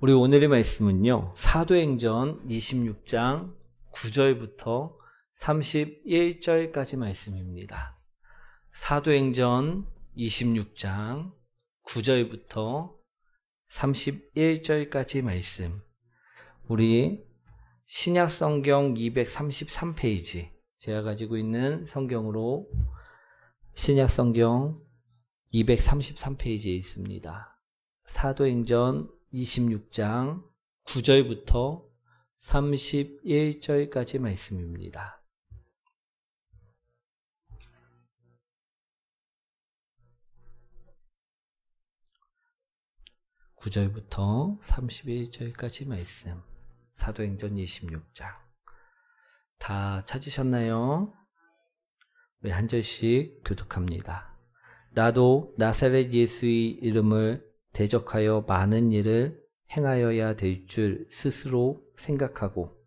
우리 오늘의 말씀은요, 사도행전 26장 9절부터 31절까지 말씀입니다. 사도행전 26장 9절부터 31절까지 말씀. 우리 신약성경 233페이지, 제가 가지고 있는 성경으로 신약성경 233페이지에 있습니다. 사도행전 26장 9절부터 31절까지 말씀입니다. (9절부터) 31절까지 말씀. 사도행전 26장. 다 찾으셨나요? 우리 한 절씩 교독합니다. 나도 나사렛 예수의 이름을 대적하여 많은 일을 행하여야 될 줄 스스로 생각하고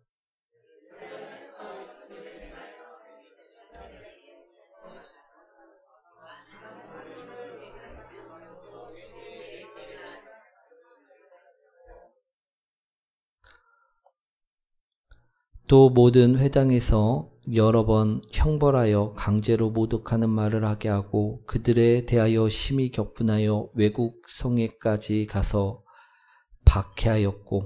또 모든 회당에서 여러 번 형벌하여 강제로 모독하는 말을 하게 하고 그들에 대하여 심히 격분하여 외국 성에까지 가서 박해하였고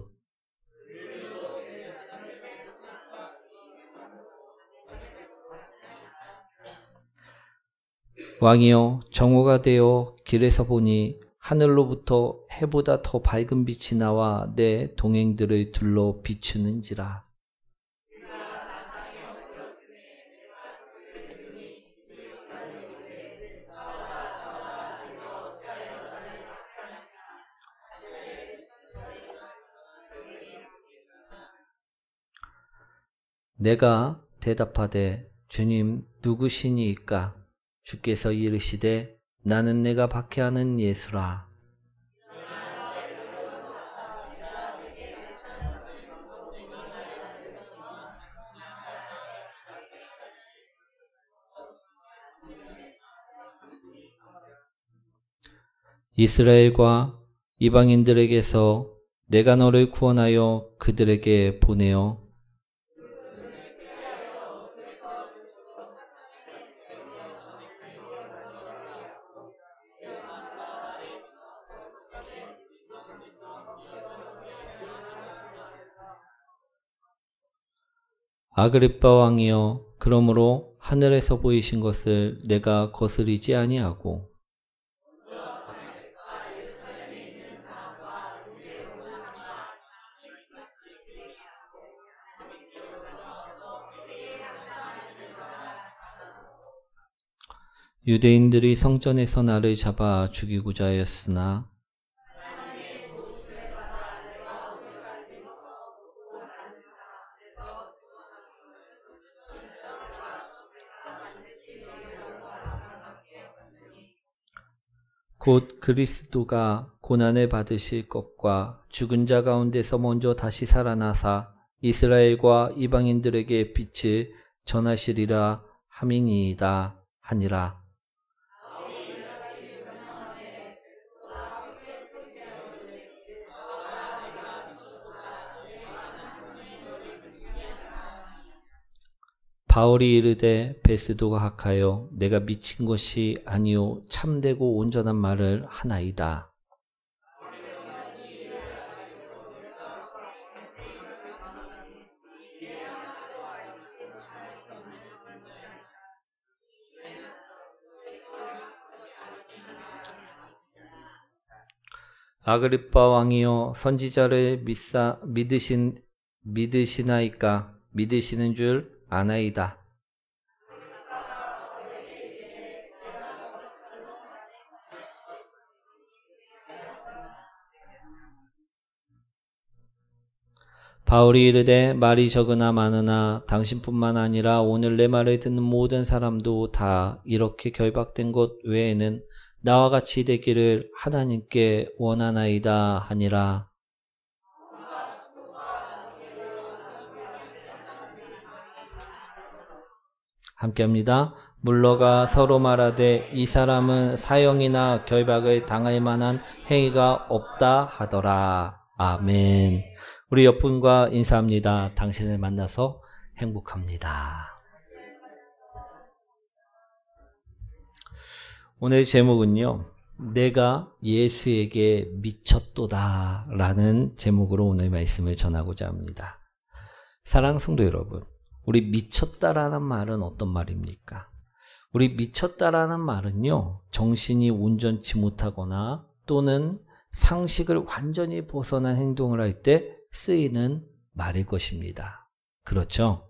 왕이여 정오가 되어 길에서 보니 하늘로부터 해보다 더 밝은 빛이 나와 내 동행들을 둘러 비추는지라. 내가 대답하되 주님 누구시니이까? 주께서 이르시되 나는 내가 박해하는 예수라. 이스라엘과 이방인들에게서 내가 너를 구원하여 그들에게 보내어 아그리빠 왕이여, 그러므로 하늘에서 보이신 것을 내가 거스리지 아니하고 유대인들이 성전에서 나를 잡아 죽이고자 하였으나 곧 그리스도가 고난을 받으실 것과 죽은 자 가운데서 먼저 다시 살아나사 이스라엘과 이방인들에게 빛을 전하시리라 함이니이다 하니라. 바울이 이르되 베스도가 학하여 내가 미친 것이 아니요 참되고 온전한 말을 하나이다. 아그리빠 왕이여, 선지자를 믿으시나이까? 믿으시는 줄 아나이다. 바울이 이르되 말이 적으나 많으나 당신뿐만 아니라 오늘 내 말을 듣는 모든 사람도 다 이렇게 결박된 것 외에는 나와 같이 되기를 하나님께 원하나이다 하니라. 함께합니다. 물러가 서로 말하되 이 사람은 사형이나 결박을 당할 만한 행위가 없다 하더라. 아멘. 우리 옆분과 인사합니다. 당신을 만나서 행복합니다. 오늘 제목은요, 내가 예수에게 미쳤도다 라는 제목으로 오늘 말씀을 전하고자 합니다. 사랑하는 성도 여러분, 우리 미쳤다라는 말은 어떤 말입니까? 우리 미쳤다라는 말은요, 정신이 온전치 못하거나 또는 상식을 완전히 벗어난 행동을 할 때 쓰이는 말일 것입니다. 그렇죠?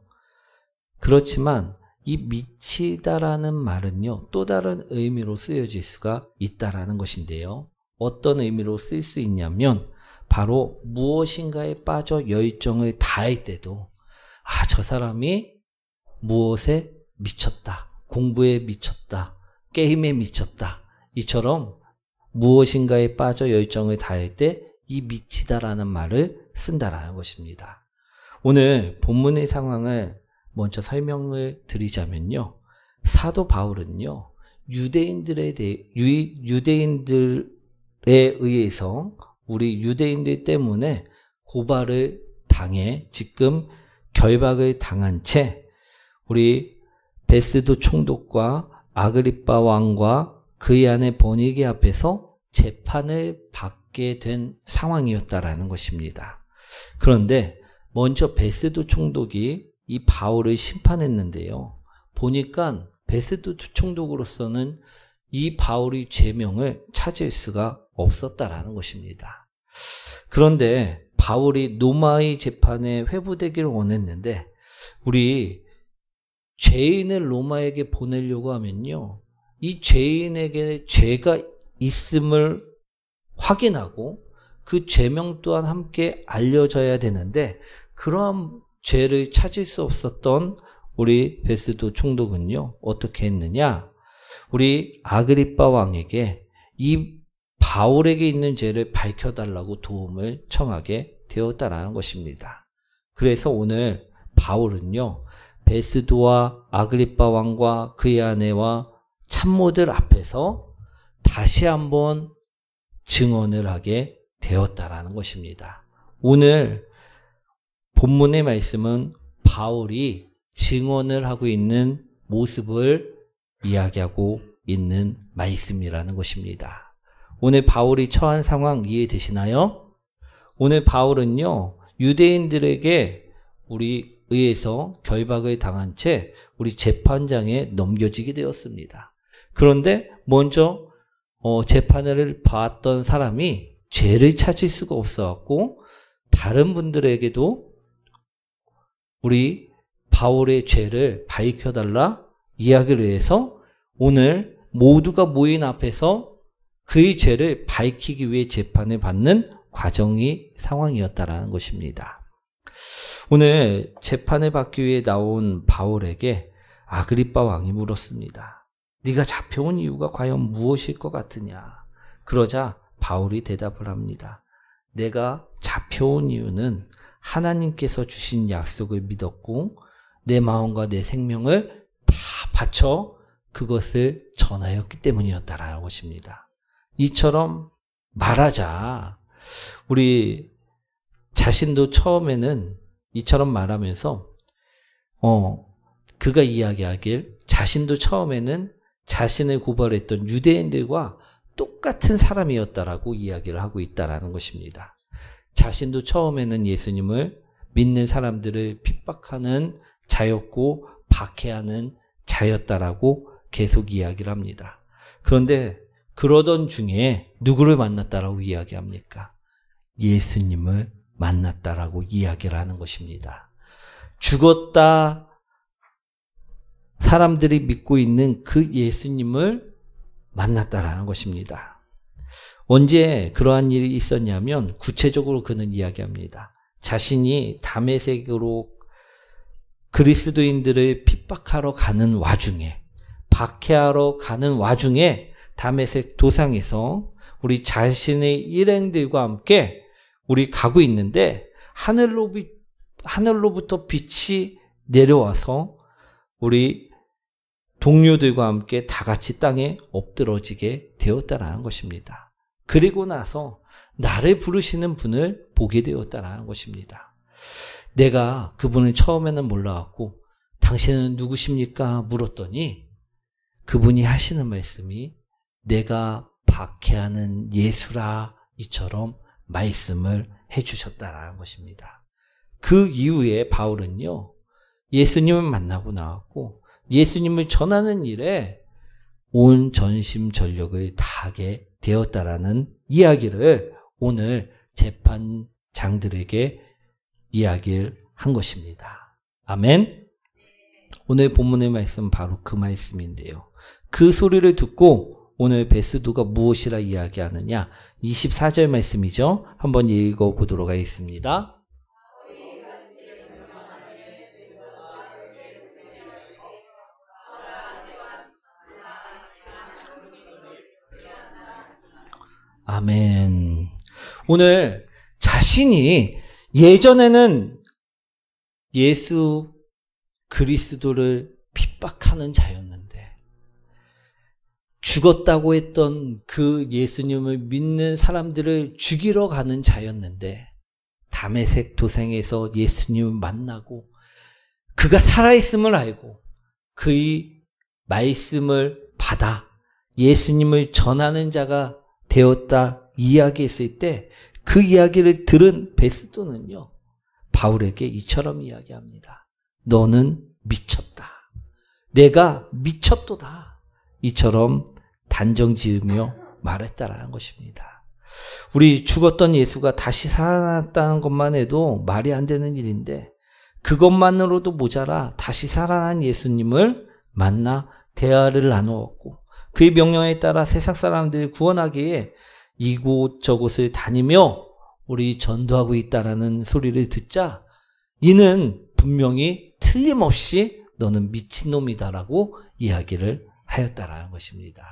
그렇지만 이 미치다라는 말은요, 또 다른 의미로 쓰여질 수가 있다라는 것인데요. 어떤 의미로 쓸 수 있냐면 바로 무엇인가에 빠져 열정을 다할 때도 저 사람이 무엇에 미쳤다, 공부에 미쳤다, 게임에 미쳤다, 이처럼 무엇인가에 빠져 열정을 다할 때 이 미치다라는 말을 쓴다라는 것입니다. 오늘 본문의 상황을 먼저 설명을 드리자면요, 사도 바울은요, 유대인들에 의해서 우리 유대인들 때문에 고발을 당해 지금 결박을 당한 채 우리 베스도 총독과 아그리빠 왕과 그의 아내 버니게 앞에서 재판을 받게 된 상황이었다라는 것입니다. 그런데 먼저 베스도 총독이 이 바울을 심판했는데요, 보니까 베스도 총독으로서는 이 바울의 죄명을 찾을 수가 없었다라는 것입니다. 그런데 바울이 로마의 재판에 회부되기를 원했는데, 우리 죄인을 로마에게 보내려고 하면요, 이 죄인에게 죄가 있음을 확인하고 그 죄명 또한 함께 알려져야 되는데, 그러한 죄를 찾을 수 없었던 우리 베스도 총독은요, 어떻게 했느냐, 우리 아그리빠 왕에게 이 바울에게 있는 죄를 밝혀달라고 도움을 청하게 되었다라는 것입니다. 그래서 오늘 바울은요, 베스도와 아그리빠 왕과 그의 아내와 참모들 앞에서 다시 한번 증언을 하게 되었다라는 것입니다. 오늘 본문의 말씀은 바울이 증언을 하고 있는 모습을 이야기하고 있는 말씀이라는 것입니다. 오늘 바울이 처한 상황 이해되시나요? 오늘 바울은요, 유대인들에게 의해서 결박을 당한 채 우리 재판장에 넘겨지게 되었습니다. 그런데 먼저 재판을 봤던 사람이 죄를 찾을 수가 없어갖고 다른 분들에게도 우리 바울의 죄를 밝혀달라 이야기를 해서 오늘 모두가 모인 앞에서 그의 죄를 밝히기 위해 재판을 받는 상황이었다라는 것입니다. 오늘 재판을 받기 위해 나온 바울에게 아그리빠 왕이 물었습니다. 네가 잡혀온 이유가 과연 무엇일 것 같으냐? 그러자 바울이 대답을 합니다. 내가 잡혀온 이유는 하나님께서 주신 약속을 믿었고 내 마음과 내 생명을 다 바쳐 그것을 전하였기 때문이었다라는 것입니다. 이처럼 말하자, 우리 자신도 처음에는 이처럼 말하면서 그가 이야기하길 자신도 처음에는 자신을 고발했던 유대인들과 똑같은 사람이었다라고 이야기를 하고 있다라는 것입니다. 자신도 처음에는 예수님을 믿는 사람들을 핍박하는 자였고 박해하는 자였다라고 계속 이야기를 합니다. 그런데 그러던 중에 누구를 만났다라고 이야기합니까? 예수님을 만났다라고 이야기를 하는 것입니다. 죽었다 사람들이 믿고 있는 그 예수님을 만났다라는 것입니다. 언제 그러한 일이 있었냐면 구체적으로 그는 이야기합니다. 자신이 다메섹으로 그리스도인들을 핍박하러 가는 와중에, 박해하러 가는 와중에 다메섹 도상에서 우리 자신의 일행들과 함께 우리 가고 있는데 하늘로부터 빛이 내려와서 우리 동료들과 함께 다 같이 땅에 엎드러지게 되었다라는 것입니다. 그리고 나서 나를 부르시는 분을 보게 되었다라는 것입니다. 내가 그분을 처음에는 몰라갖고 당신은 누구십니까? 물었더니 그분이 하시는 말씀이 내가 박해하는 예수라 이처럼 말씀을 해주셨다라는 것입니다. 그 이후에 바울은요, 예수님을 만나고 나왔고 예수님을 전하는 일에 온 전심전력을 다하게 되었다라는 이야기를 오늘 재판장들에게 이야기를 한 것입니다. 아멘. 오늘 본문의 말씀은 바로 그 말씀인데요. 그 소리를 듣고 오늘 베스도가 무엇이라 이야기하느냐? 24절 말씀이죠. 한번 읽어보도록 하겠습니다. 아멘. 오늘 자신이 예전에는 예수 그리스도를 핍박하는 자였는데 죽었다고 했던 그 예수님을 믿는 사람들을 죽이러 가는 자였는데 다메섹 도상에서 예수님을 만나고 그가 살아있음을 알고 그의 말씀을 받아 예수님을 전하는 자가 되었다 이야기했을 때 그 이야기를 들은 베스도는요, 바울에게 이처럼 이야기합니다. 너는 미쳤다. 내가 미쳤도다. 이처럼 단정 지으며 말했다라는 것입니다. 우리 죽었던 예수가 다시 살아났다는 것만 해도 말이 안 되는 일인데 그것만으로도 모자라 다시 살아난 예수님을 만나 대화를 나누었고 그의 명령에 따라 세상 사람들을 구원하기에 이곳저곳을 다니며 우리 전도하고 있다라는 소리를 듣자 이는 분명히 틀림없이 너는 미친놈이다라고 이야기를 하였다라는 것입니다.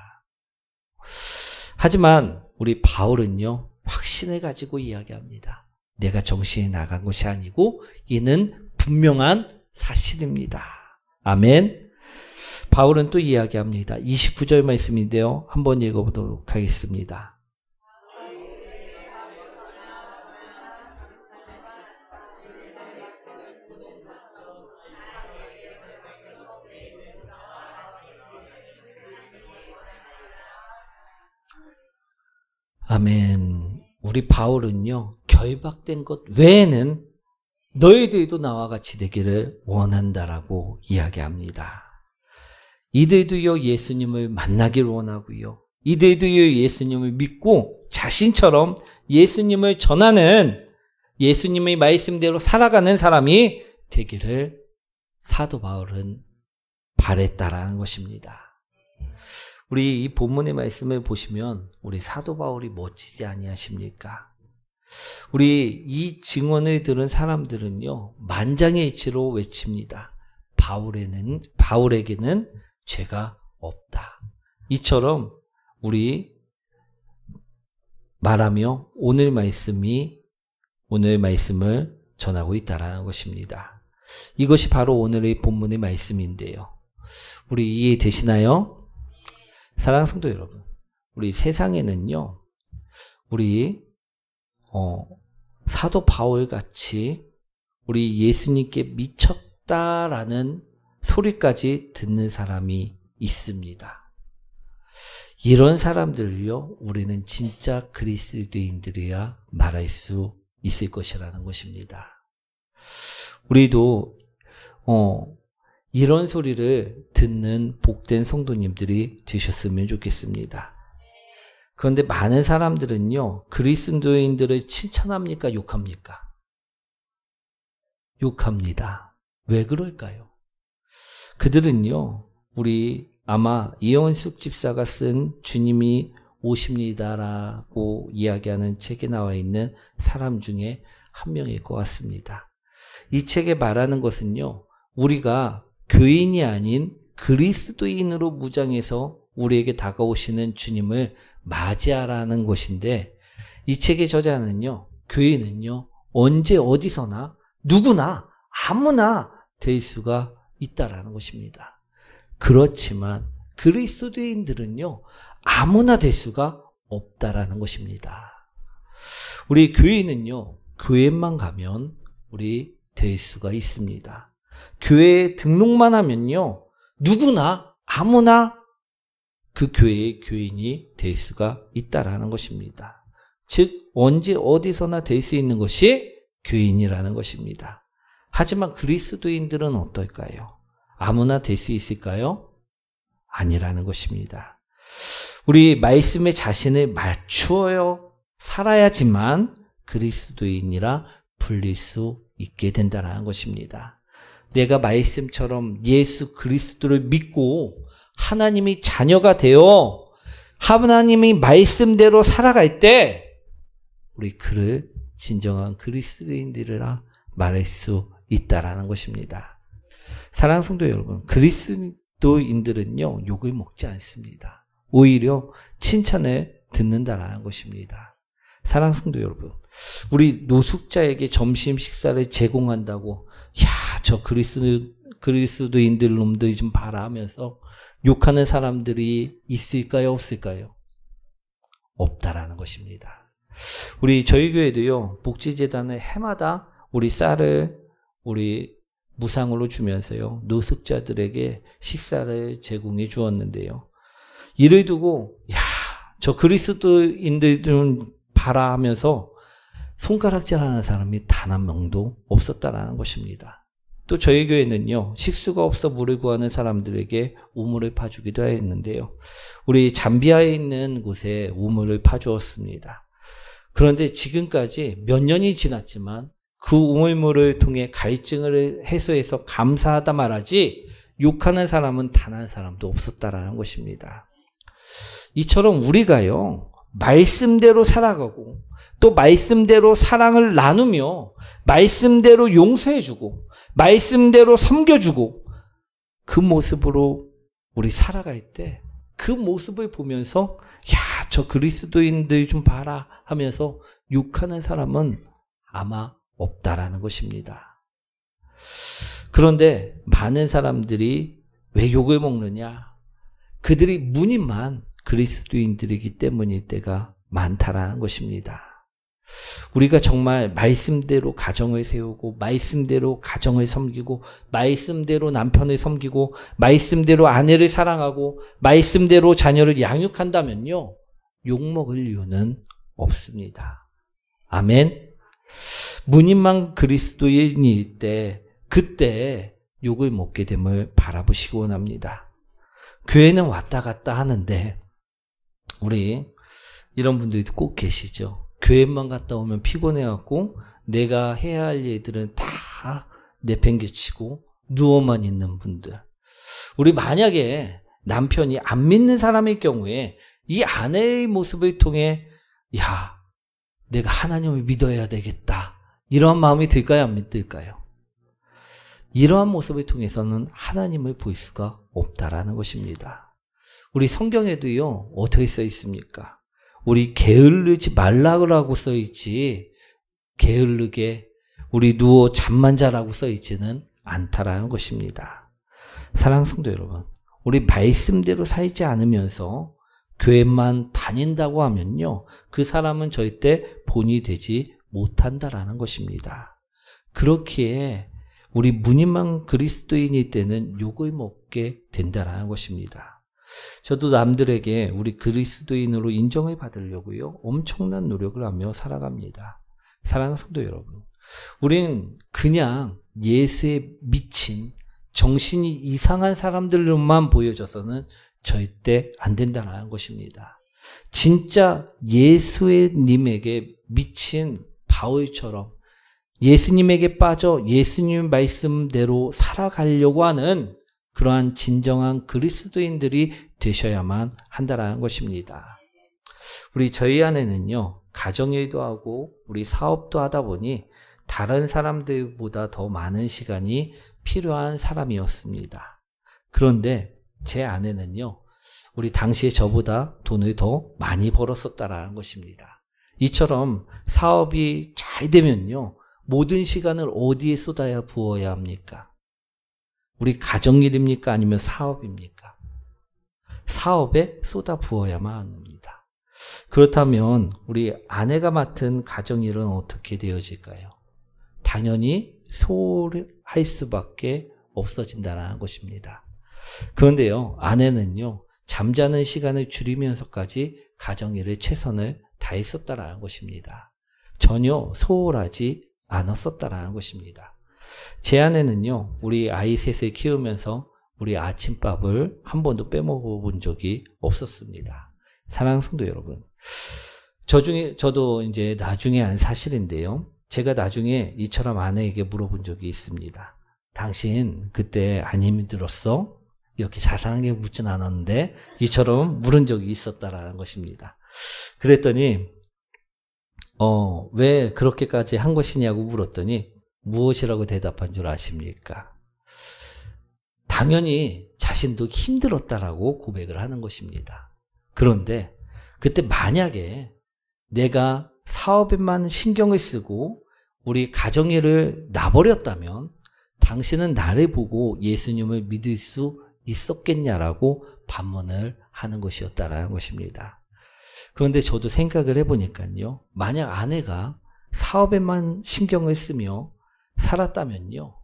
하지만 우리 바울은요, 확신을 가지고 이야기합니다. 내가 정신이 나간 것이 아니고 이는 분명한 사실입니다. 아멘. 바울은 또 이야기합니다. 29절 말씀인데요. 한번 읽어보도록 하겠습니다. 아멘. 우리 바울은요, 결박된 것 외에는 너희들도 나와 같이 되기를 원한다라고 이야기합니다. 이들도요, 예수님을 만나기를 원하고요. 이들도요, 예수님을 믿고 자신처럼 예수님을 전하는 예수님의 말씀대로 살아가는 사람이 되기를 사도 바울은 바랬다라는 것입니다. 우리 이 본문의 말씀을 보시면 우리 사도 바울이 멋지지 아니하십니까? 우리 이 증언을 들은 사람들은요, 만장일치로 외칩니다. 바울에게는 죄가 없다. 이처럼 우리 말하며 오늘 말씀을 전하고 있다라는 것입니다. 이것이 바로 오늘의 본문의 말씀인데요. 우리 이해되시나요? 사랑하는 성도 여러분, 우리 세상에는요, 우리 사도 바울같이 우리 예수님께 미쳤다라는 소리까지 듣는 사람이 있습니다. 이런 사람들을요, 우리는 진짜 그리스도인들이라 말할 수 있을 것이라는 것입니다. 우리도 이런 소리를 듣는 복된 성도님들이 되셨으면 좋겠습니다. 그런데 많은 사람들은요, 그리스도인들을 칭찬합니까? 욕합니까? 욕합니다. 왜 그럴까요? 그들은요, 우리 아마 이영숙 집사가 쓴 주님이 오십니다라고 이야기하는 책에 나와 있는 사람 중에 한 명일 것 같습니다. 이 책에 말하는 것은요, 우리가 교인이 아닌 그리스도인으로 무장해서 우리에게 다가오시는 주님을 맞이하라는 것인데, 이 책의 저자는요, 교인은요, 언제 어디서나 누구나 아무나 될 수가 있다라는 것입니다. 그렇지만 그리스도인들은요, 아무나 될 수가 없다라는 것입니다. 우리 교회는요, 교회만 가면 우리 될 수가 있습니다. 교회에 등록만 하면요, 누구나 아무나 그 교회의 교인이 될 수가 있다라는 것입니다. 즉 언제 어디서나 될 수 있는 것이 교인이라는 것입니다. 하지만 그리스도인들은 어떨까요? 아무나 될 수 있을까요? 아니라는 것입니다. 우리 말씀에 자신을 맞추어 살아야지만 그리스도인이라 불릴 수 있게 된다는 것입니다. 내가 말씀처럼 예수 그리스도를 믿고 하나님이 자녀가 되어 하나님이 말씀대로 살아갈 때 우리 그를 진정한 그리스도인들이라 말할 수 있다라는 것입니다. 사랑하는 성도 여러분, 그리스도인들은요, 욕을 먹지 않습니다. 오히려 칭찬을 듣는다라는 것입니다. 사랑하는 성도 여러분, 우리 노숙자에게 점심 식사를 제공한다고 저 그리스도인들 놈들 좀 봐라 하면서 욕하는 사람들이 있을까요? 없을까요? 없다라는 것입니다. 저희 교회도요, 복지재단을 해마다 우리 쌀을 우리 무상으로 주면서요, 노숙자들에게 식사를 제공해 주었는데요. 이를 두고, 저 그리스도인들 좀 봐라 하면서 손가락질 하는 사람이 단 한 명도 없었다라는 것입니다. 또 저희 교회는요, 식수가 없어 물을 구하는 사람들에게 우물을 파주기도 했는데요. 우리 잠비아에 있는 곳에 우물을 파주었습니다. 그런데 지금까지 몇 년이 지났지만 그 우물물을 통해 갈증을 해소해서 감사하다 말하지 욕하는 사람은 단 한 사람도 없었다라는 것입니다. 이처럼 우리가요, 말씀대로 살아가고 또 말씀대로 사랑을 나누며 말씀대로 용서해주고 말씀대로 섬겨주고 그 모습으로 우리 살아갈 때 그 모습을 보면서 저 그리스도인들 좀 봐라 하면서 욕하는 사람은 아마 없다라는 것입니다. 그런데 많은 사람들이 왜 욕을 먹느냐? 그들이 무늬만 그리스도인들이기 때문일 때가 많다라는 것입니다. 우리가 정말 말씀대로 가정을 세우고 말씀대로 가정을 섬기고 말씀대로 남편을 섬기고 말씀대로 아내를 사랑하고 말씀대로 자녀를 양육한다면요, 욕먹을 이유는 없습니다. 아멘. 무늬만 그리스도인일 때 그때 욕을 먹게 됨을 바라보시기 원합니다. 교회는 왔다 갔다 하는데 우리 이런 분들이 꼭 계시죠. 교회만 갔다 오면 피곤해갖고 내가 해야 할 일들은 다 내팽개치고 누워만 있는 분들. 우리 만약에 남편이 안 믿는 사람일 경우에 이 아내의 모습을 통해 내가 하나님을 믿어야 되겠다, 이런 마음이 들까요? 안 들까요? 이러한 모습을 통해서는 하나님을 볼 수가 없다라는 것입니다. 우리 성경에도요, 어떻게 써 있습니까? 우리 게으르지 말라고 써 있지 게으르게 우리 누워 잠만 자라고 써 있지는 않다라는 것입니다. 사랑하는 성도 여러분, 우리 말씀대로 살지 않으면서 교회만 다닌다고 하면요, 그 사람은 절대 본이 되지 못한다라는 것입니다. 그렇기에 우리 무늬만 그리스도인일 때는 욕을 먹게 된다라는 것입니다. 저도 남들에게 우리 그리스도인으로 인정을 받으려고요, 엄청난 노력을 하며 살아갑니다. 사랑하는 성도 여러분, 우리는 그냥 예수에 미친 정신이 이상한 사람들로만 보여져서는 절대 안 된다는 것입니다. 진짜 예수님에게 미친 바울처럼 예수님에게 빠져 예수님 말씀대로 살아가려고 하는 그러한 진정한 그리스도인들이 되셔야만 한다는 것입니다. 저희 안에는요, 가정일도 하고 우리 사업도 하다 보니 다른 사람들보다 더 많은 시간이 필요한 사람이었습니다. 그런데 제 아내는요, 우리 당시에 저보다 돈을 더 많이 벌었었다라는 것입니다. 이처럼 사업이 잘 되면요, 모든 시간을 어디에 쏟아야 부어야 합니까? 우리 가정일입니까? 아니면 사업입니까? 사업에 쏟아 부어야만 합니다. 그렇다면 우리 아내가 맡은 가정일은 어떻게 되어질까요? 당연히 소홀할 수밖에 없어진다는 것입니다. 그런데요, 아내는요, 잠자는 시간을 줄이면서까지 가정일에 최선을 다했었다라는 것입니다. 전혀 소홀하지 않았었다라는 것입니다. 제 아내는요, 우리 아이 셋을 키우면서 우리 아침밥을 한 번도 빼먹어 본 적이 없었습니다. 사랑하는 성도 여러분, 저도 이제 나중에 한 사실인데요, 제가 나중에 이처럼 아내에게 물어본 적이 있습니다. 당신 그때 안 힘들었어? 이렇게 자상하게 묻진 않았는데 이처럼 물은 적이 있었다라는 것입니다. 그랬더니 왜 그렇게까지 한 것이냐고 물었더니 무엇이라고 대답한 줄 아십니까? 당연히 자신도 힘들었다라고 고백을 하는 것입니다. 그런데 그때 만약에 내가 사업에만 신경을 쓰고 우리 가정일을 놔버렸다면 당신은 나를 보고 예수님을 믿을 수 있었겠냐라고 반문을 하는 것이었다라는 것입니다. 그런데 저도 생각을 해보니까요, 만약 아내가 사업에만 신경을 쓰며 살았다면요,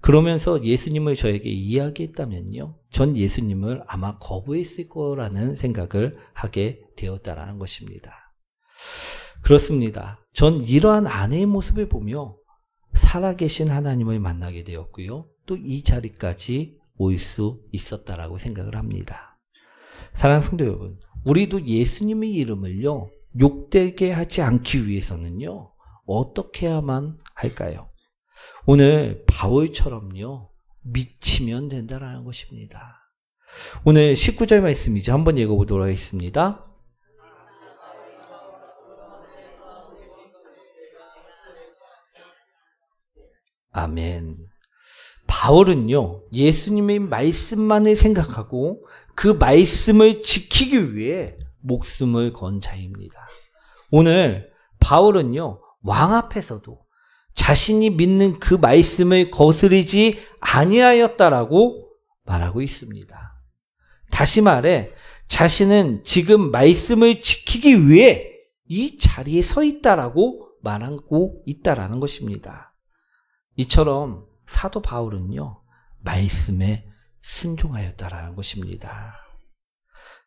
그러면서 예수님을 저에게 이야기했다면요, 전 예수님을 아마 거부했을 거라는 생각을 하게 되었다라는 것입니다. 그렇습니다. 전 이러한 아내의 모습을 보며 살아계신 하나님을 만나게 되었고요, 또 이 자리까지 올 수 있었다라고 생각을 합니다. 사랑하는 성도 여러분, 우리도 예수님의 이름을요, 욕되게 하지 않기 위해서는요, 어떻게 해야만 할까요? 오늘 바울처럼요, 미치면 된다라는 것입니다. 오늘 19절 말씀이죠. 한번 읽어보도록 하겠습니다. 아멘. 바울은요, 예수님의 말씀만을 생각하고 그 말씀을 지키기 위해 목숨을 건 자입니다. 오늘 바울은요, 왕 앞에서도 자신이 믿는 그 말씀을 거스르지 아니하였다라고 말하고 있습니다. 다시 말해 자신은 지금 말씀을 지키기 위해 이 자리에 서 있다라고 말하고 있다라는 것입니다. 이처럼 사도 바울은요, 말씀에 순종하였다라는 것입니다.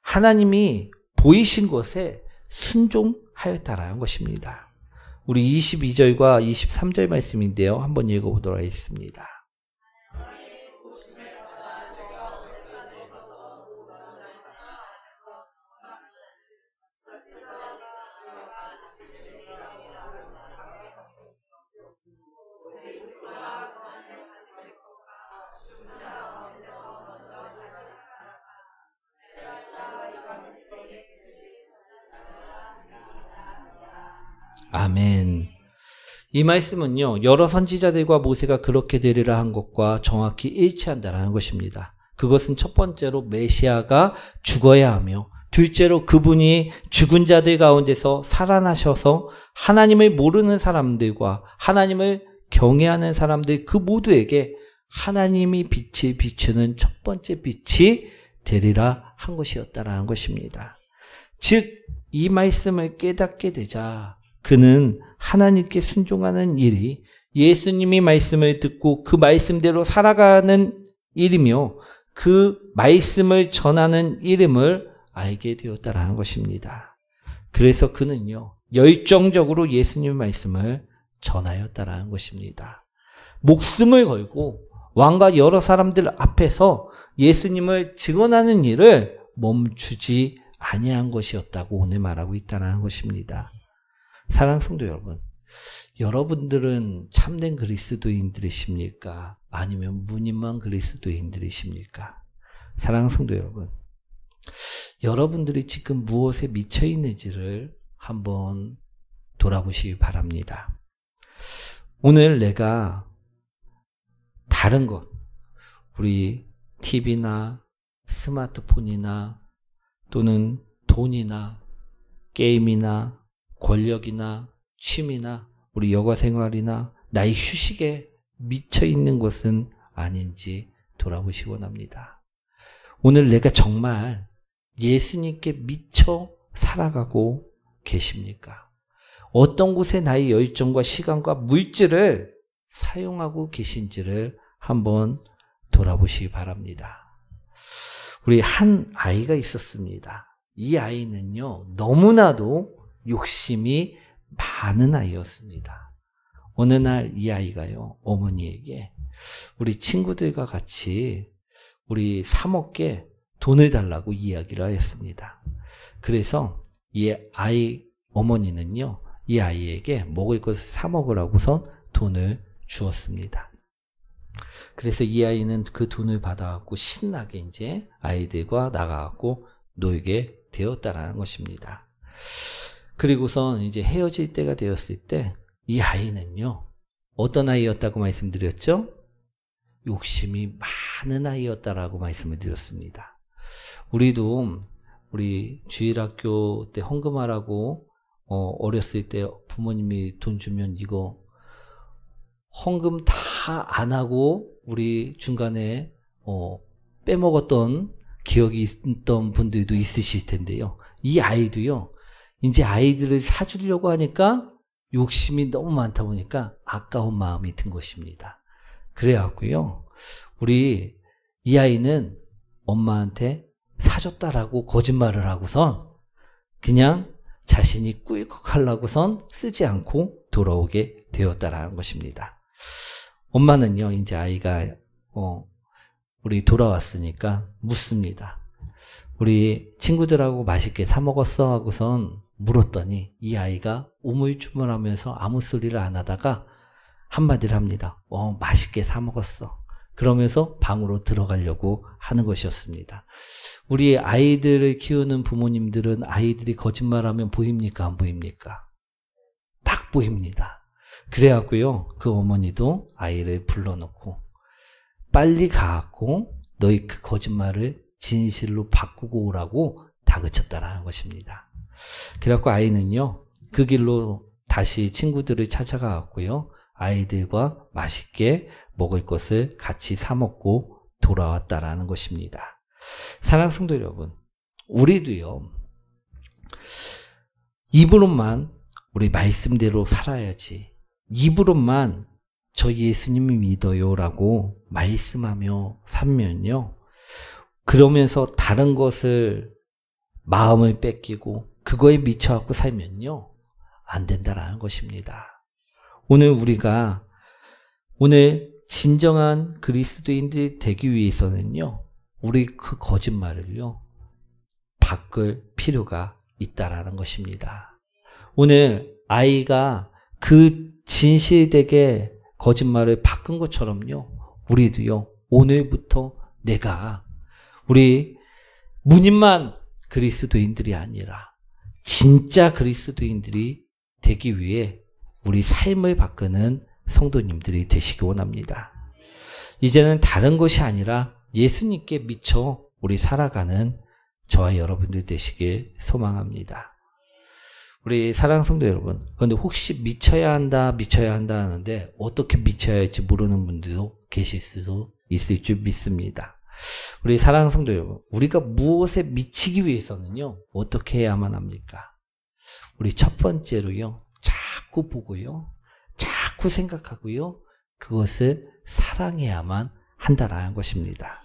하나님이 보이신 것에 순종하였다라는 것입니다. 우리 22절과 23절 말씀인데요, 한번 읽어보도록 하겠습니다. 아멘. 이 말씀은요, 여러 선지자들과 모세가 그렇게 되리라 한 것과 정확히 일치한다라는 것입니다. 그것은 첫 번째로 메시아가 죽어야 하며, 둘째로 그분이 죽은 자들 가운데서 살아나셔서 하나님을 모르는 사람들과 하나님을 경외하는 사람들 그 모두에게 하나님이 빛을 비추는 첫 번째 빛이 되리라 한 것이었다라는 것입니다. 즉, 이 말씀을 깨닫게 되자 그는 하나님께 순종하는 일이 예수님이 말씀을 듣고 그 말씀대로 살아가는 일이며 그 말씀을 전하는 이름을 알게 되었다라는 것입니다. 그래서 그는요, 열정적으로 예수님의 말씀을 전하였다라는 것입니다. 목숨을 걸고 왕과 여러 사람들 앞에서 예수님을 증언하는 일을 멈추지 아니한 것이었다고 오늘 말하고 있다는 것입니다. 사랑하는 성도 여러분, 여러분들은 참된 그리스도인들이십니까? 아니면 무늬만 그리스도인들이십니까? 사랑하는 성도 여러분, 여러분들이 지금 무엇에 미쳐 있는지를 한번 돌아보시기 바랍니다. 오늘 내가 다른 것, 우리 TV나 스마트폰이나 또는 돈이나 게임이나 권력이나 취미나 우리 여가 생활이나 나의 휴식에 미쳐 있는 것은 아닌지 돌아보시기 원합니다. 오늘 내가 정말 예수님께 미쳐 살아가고 계십니까? 어떤 곳에 나의 열정과 시간과 물질을 사용하고 계신지를 한번 돌아보시기 바랍니다. 우리 한 아이가 있었습니다. 이 아이는요, 너무나도 욕심이 많은 아이였습니다. 어느 날 이 아이가요, 어머니에게 우리 친구들과 같이 우리 사 먹게 돈을 달라고 이야기를 했습니다. 그래서 이 아이 어머니는요, 이 아이에게 먹을 것을 사 먹으라고선 돈을 주었습니다. 그래서 이 아이는 그 돈을 받아갖고 신나게 이제 아이들과 나가갖고 놀게 되었다라는 것입니다. 그리고선 이제 헤어질 때가 되었을 때 이 아이는요, 어떤 아이였다고 말씀드렸죠? 욕심이 많은 아이였다라고 말씀을 드렸습니다. 우리도 우리 주일학교 때 헌금하라고 어렸을 때 부모님이 돈 주면 이거 헌금 다 안 하고 우리 중간에 빼먹었던 기억이 있던 분들도 있으실 텐데요. 이 아이도요, 이제 아이들을 사주려고 하니까 욕심이 너무 많다 보니까 아까운 마음이 든 것입니다. 그래갖고요, 우리 이 아이는 엄마한테 사줬다라고 거짓말을 하고선 그냥 자신이 꿀꺽하려고선 쓰지 않고 돌아오게 되었다라는 것입니다. 엄마는요, 이제 아이가 우리 돌아왔으니까 묻습니다. 우리 친구들하고 맛있게 사 먹었어? 하고선 물었더니 이 아이가 우물쭈물하면서 아무 소리를 안 하다가 한마디를 합니다. 맛있게 사 먹었어. 그러면서 방으로 들어가려고 하는 것이었습니다. 우리 아이들을 키우는 부모님들은 아이들이 거짓말하면 보입니까? 안 보입니까? 딱 보입니다. 그래갖고요, 그 어머니도 아이를 불러놓고 빨리 가갖고 너희 그 거짓말을 진실로 바꾸고 오라고 다그쳤다라는 것입니다. 그래갖고 아이는요, 그 길로 다시 친구들을 찾아가갖고요, 아이들과 맛있게 먹을 것을 같이 사 먹고 돌아왔다라는 것입니다. 사랑하는 성도 여러분, 우리도요, 입으로만 우리 말씀대로 살아야지, 입으로만 저 예수님이 믿어요라고 말씀하며 살면요, 그러면서 다른 것을 마음을 뺏기고 그거에 미쳐갖고 살면요, 안 된다라는 것입니다. 오늘 진정한 그리스도인들이 되기 위해서는요, 우리 그 거짓말을요, 바꿀 필요가 있다라는 것입니다. 오늘 아이가 그 진실되게 거짓말을 바꾼 것처럼요, 우리도요, 오늘부터 내가 우리 무늬만 그리스도인들이 아니라 진짜 그리스도인들이 되기 위해 우리 삶을 바꾸는 성도님들이 되시기 원합니다. 이제는 다른 것이 아니라 예수님께 미쳐 우리 살아가는 저와 여러분들 되시길 소망합니다. 우리 사랑하는 성도 여러분, 그런데 혹시 미쳐야 한다 하는데 어떻게 미쳐야 할지 모르는 분들도 계실 수도 있을 줄 믿습니다. 우리 사랑하는 성도 여러분, 우리가 무엇에 미치기 위해서는요, 어떻게 해야만 합니까? 우리 첫 번째로요, 자꾸 보고요, 자꾸 생각하고요, 그것을 사랑해야만 한다라는 것입니다.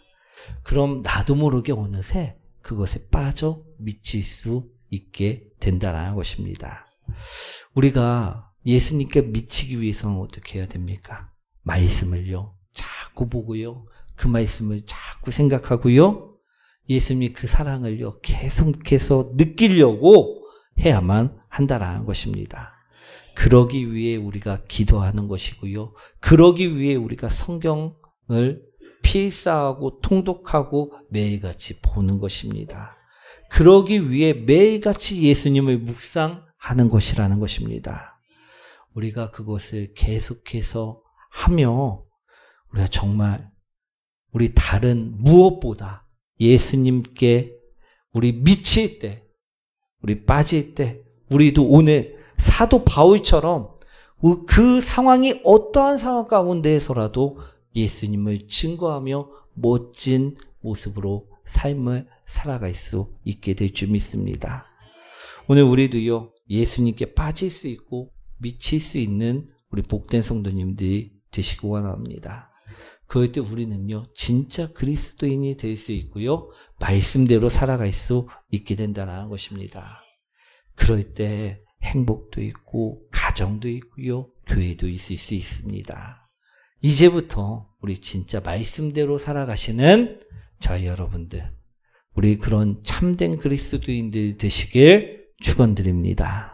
그럼 나도 모르게 어느새 그것에 빠져 미칠 수 있게 된다라는 것입니다. 우리가 예수님께 미치기 위해서는 어떻게 해야 됩니까? 말씀을요, 자꾸 보고요, 그 말씀을 자꾸 생각하고요, 예수님이 그 사랑을요, 계속해서 느끼려고 해야만 한다라는 것입니다. 그러기 위해 우리가 기도하는 것이고요, 그러기 위해 우리가 성경을 필사하고 통독하고 매일같이 보는 것입니다. 그러기 위해 매일같이 예수님을 묵상하는 것이라는 것입니다. 우리가 그것을 계속해서 하며 우리가 정말 우리 다른 무엇보다 예수님께 우리 미칠 때, 우리 빠질 때, 우리도 오늘 사도 바울처럼 그 상황이 어떠한 상황 가운데에서라도 예수님을 증거하며 멋진 모습으로 삶을 살아갈 수 있게 될 줄 믿습니다. 오늘 우리도요, 예수님께 빠질 수 있고 미칠 수 있는 우리 복된 성도님들이 되시기 원합니다. 그럴 때 우리는요, 진짜 그리스도인이 될 수 있고요, 말씀대로 살아갈 수 있게 된다는 것입니다. 그럴 때 행복도 있고, 가정도 있고요, 교회도 있을 수 있습니다. 이제부터 우리 진짜 말씀대로 살아가시는 저희 여러분들, 우리 그런 참된 그리스도인들 되시길 축원드립니다.